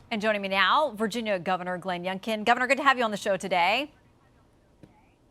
And joining me now, Virginia Governor Glenn Youngkin. Governor, good to have you on the show today.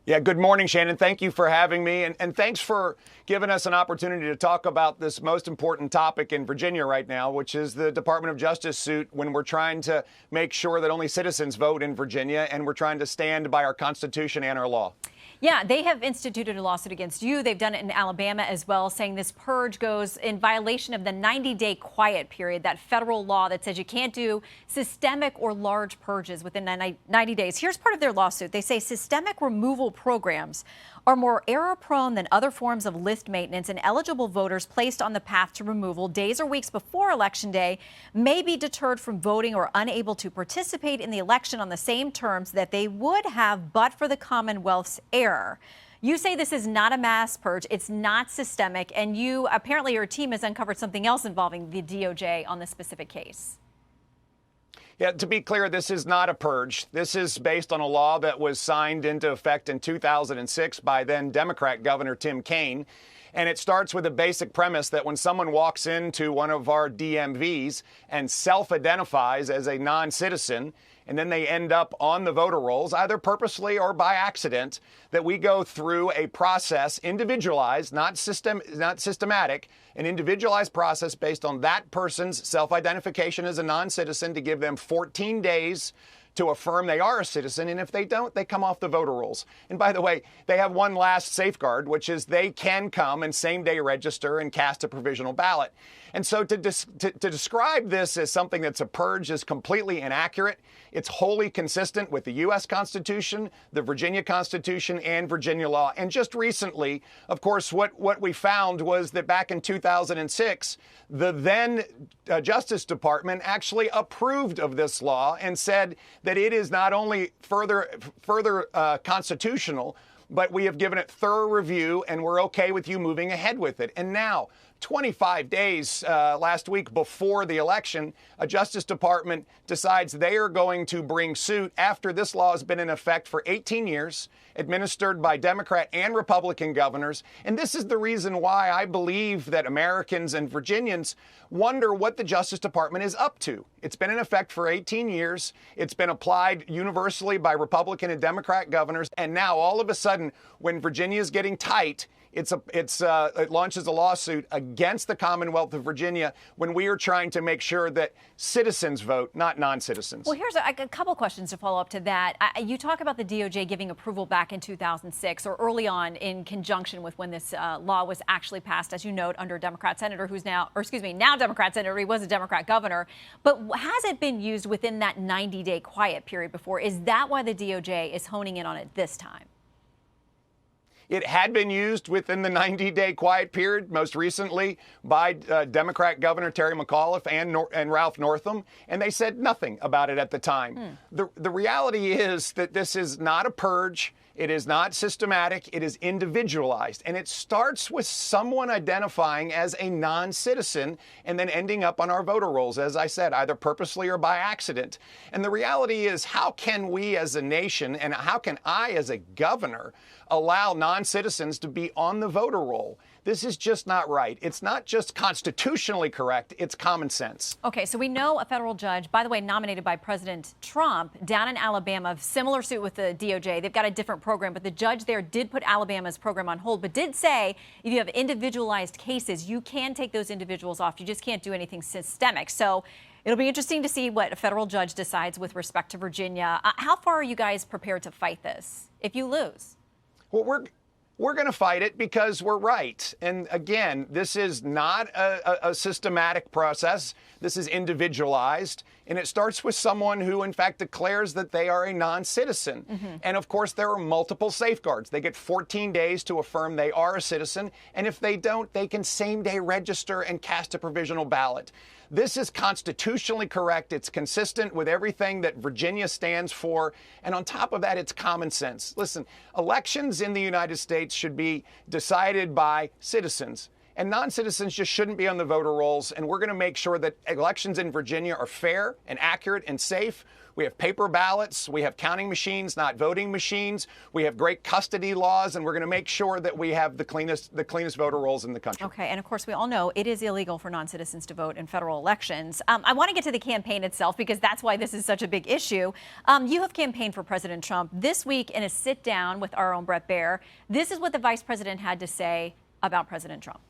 Yeah, good morning, Shannon. Thank you for having me. And thanks for giving us an opportunity to talk about this most important topic in Virginia right now, which is the Department of Justice suit when we're trying to make sure that only citizens vote in Virginia and we're trying to stand by our Constitution and our law. Yeah, they have instituted a lawsuit against you. They've done it in Alabama as well, saying this purge goes in violation of the 90-day quiet period, that federal law that says you can't do systemic or large purges within 90 days. Here's part of their lawsuit. They say systemic removal programs are more error-prone than other forms of list maintenance, and eligible voters placed on the path to removal days or weeks before Election Day may be deterred from voting or unable to participate in the election on the same terms that they would have but for the Commonwealth's error. You say this is not a mass purge, it's not systemic, and you, apparently your team has uncovered something else involving the DOJ on this specific case. Yeah, to be clear, this is not a purge. This is based on a law that was signed into effect in 2006 by then Democrat Governor Tim Kaine. And it starts with a basic premise that when someone walks into one of our DMVs and self-identifies as a non-citizen, and then they end up on the voter rolls, either purposely or by accident, that we go through a process, individualized, not systematic, an individualized process based on that person's self-identification as a non-citizen to give them 14 days to affirm they are a citizen, and if they don't, they come off the voter rolls. And by the way, they have one last safeguard, which is they can come and same-day register and cast a provisional ballot. And so to describe this as something that's a purge is completely inaccurate. It's wholly consistent with the U.S. Constitution, the Virginia Constitution, and Virginia law. And just recently, of course, what we found was that back in 2006, the then Justice Department actually approved of this law and said that it is not only further constitutional, but we have given it thorough review and we're okay with you moving ahead with it. And now, 25 days last week before the election, a Justice Department decides they are going to bring suit after this law has been in effect for 18 years, administered by Democrat and Republican governors. And this is the reason why I believe that Americans and Virginians wonder what the Justice Department is up to. It's been in effect for 18 years. It's been applied universally by Republican and Democrat governors. And now all of a sudden, when Virginia is getting tight, it launches a lawsuit against the Commonwealth of Virginia when we are trying to make sure that citizens vote, not non-citizens. Well, here's a couple questions to follow up to that. You talk about the DOJ giving approval back in 2006 or early on in conjunction with when this law was actually passed, as you note, under a Democrat senator who's now Democrat senator. He was a Democrat governor. But has it been used within that 90-day quiet period before? Is that why the DOJ is honing in on it this time? It had been used within the 90-day quiet period, most recently by Democrat Governor Terry McAuliffe and Ralph Northam, and they said nothing about it at the time. The reality is that this is not a purge. It is not systematic. It is individualized. And it starts with someone identifying as a non-citizen and then ending up on our voter rolls, as I said, either purposely or by accident. And the reality is, how can we as a nation and how can I as a governor allow non-citizens to be on the voter roll? This is just not right. It's not just constitutionally correct, it's common sense. Okay, so we know a federal judge, by the way, nominated by President Trump, down in Alabama, similar suit with the DOJ. They've got a different program, but the judge there did put Alabama's program on hold, but did say if you have individualized cases, you can take those individuals off. You just can't do anything systemic. So it'll be interesting to see what a federal judge decides with respect to Virginia. How far are you guys prepared to fight this if you lose? Well, we're going to fight it because we're right. And again, this is not a systematic process. This is individualized. And it starts with someone who, in fact, declares that they are a non-citizen. And of course, there are multiple safeguards. They get 14 days to affirm they are a citizen. And if they don't, they can same-day register and cast a provisional ballot. This is constitutionally correct. It's consistent with everything that Virginia stands for. And on top of that, it's common sense. Listen, elections in the United States should be decided by citizens. And non-citizens just shouldn't be on the voter rolls. And we're going to make sure that elections in Virginia are fair and accurate and safe. We have paper ballots. We have counting machines, not voting machines. We have great custody laws, and we're going to make sure that we have the cleanest voter rolls in the country. Okay, and of course, we all know it is illegal for non-citizens to vote in federal elections. I want to get to the campaign itself because that's why this is such a big issue. You have campaigned for President Trump this week in a sit-down with our own Bret Baier. This is what the vice president had to say about President Trump.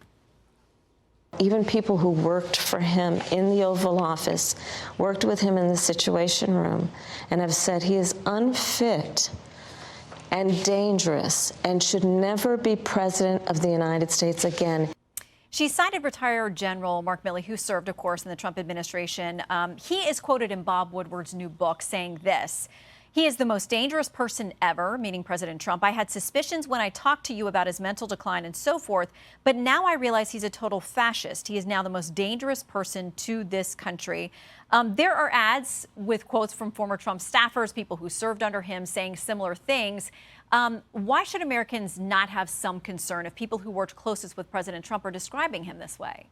Even people who worked for him in the Oval Office, worked with him in the Situation Room, and have said he is unfit and dangerous and should never be president of the United States again. She cited retired General Mark Milley, who served, of course, in the Trump administration. He is quoted in Bob Woodward's new book saying this: "He is the most dangerous person ever," meaning President Trump. "I had suspicions when I talked to you about his mental decline and so forth, but now I realize he's a total fascist. He is now the most dangerous person to this country." There are ads with quotes from former Trump staffers, people who served under him, saying similar things. Why should Americans not have some concern if people who worked closest with President Trump are describing him this way?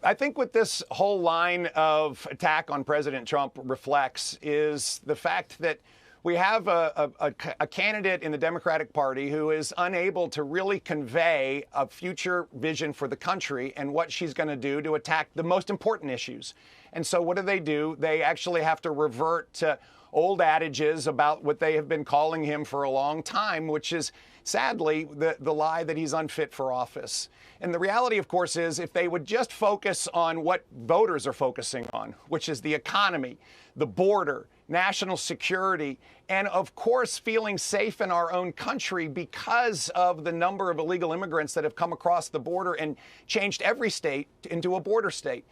I think what this whole line of attack on President Trump reflects is the fact that we have a candidate in the Democratic Party who is unable to really convey a future vision for the country and what she's going to do to attack the most important issues. And so what do? They actually have to revert to old adages about what they have been calling him for a long time, which is sadly the lie that he's unfit for office. And the reality, of course, is if they would just focus on what voters are focusing on, which is the economy, the border, national security, and of course, feeling safe in our own country because of the number of illegal immigrants that have come across the border and changed every state into a border state.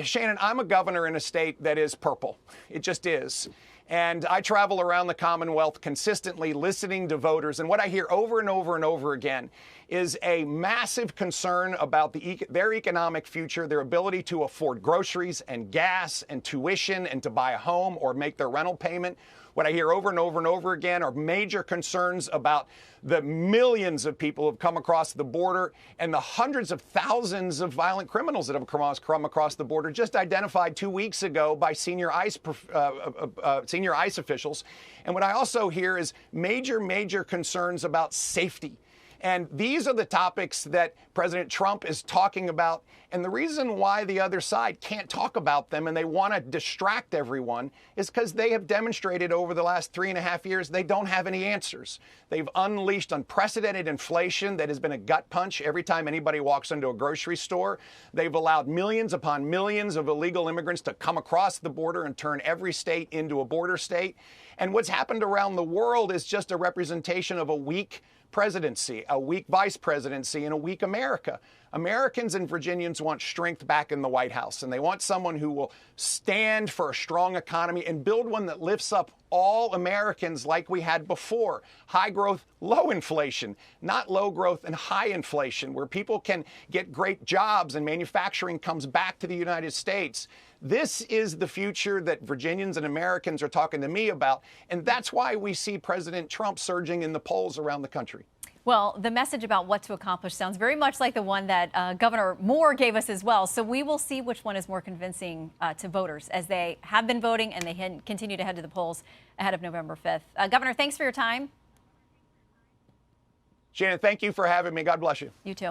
Shannon, I'm a governor in a state that is purple. It just is. And I travel around the Commonwealth consistently listening to voters. And what I hear over and over and over again is a massive concern about their economic future, their ability to afford groceries and gas and tuition and to buy a home or make their rental payment. What I hear over and over and over again are major concerns about the millions of people who have come across the border and the hundreds of thousands of violent criminals that have come across the border, just identified 2 weeks ago by senior ICE officials. And what I also hear is major concerns about safety. And these are the topics that President Trump is talking about. And the reason why the other side can't talk about them and they want to distract everyone is because they have demonstrated over the last 3.5 years they don't have any answers. They've unleashed unprecedented inflation that has been a gut punch every time anybody walks into a grocery store. They've allowed millions upon millions of illegal immigrants to come across the border and turn every state into a border state. And what's happened around the world is just a representation of a weak presidency, a weak vice presidency, and a weak America. Americans and Virginians want strength back in the White House, and they want someone who will stand for a strong economy and build one that lifts up all Americans like we had before. High growth, low inflation, not low growth and high inflation, where people can get great jobs and manufacturing comes back to the United States. This is the future that Virginians and Americans are talking to me about, and that's why we see President Trump surging in the polls around the country. Well, the message about what to accomplish sounds very much like the one that Governor Moore gave us as well. So we will see which one is more convincing to voters as they have been voting and they continue to head to the polls ahead of November 5th. Governor, thanks for your time. Shannon, thank you for having me. God bless you. You too.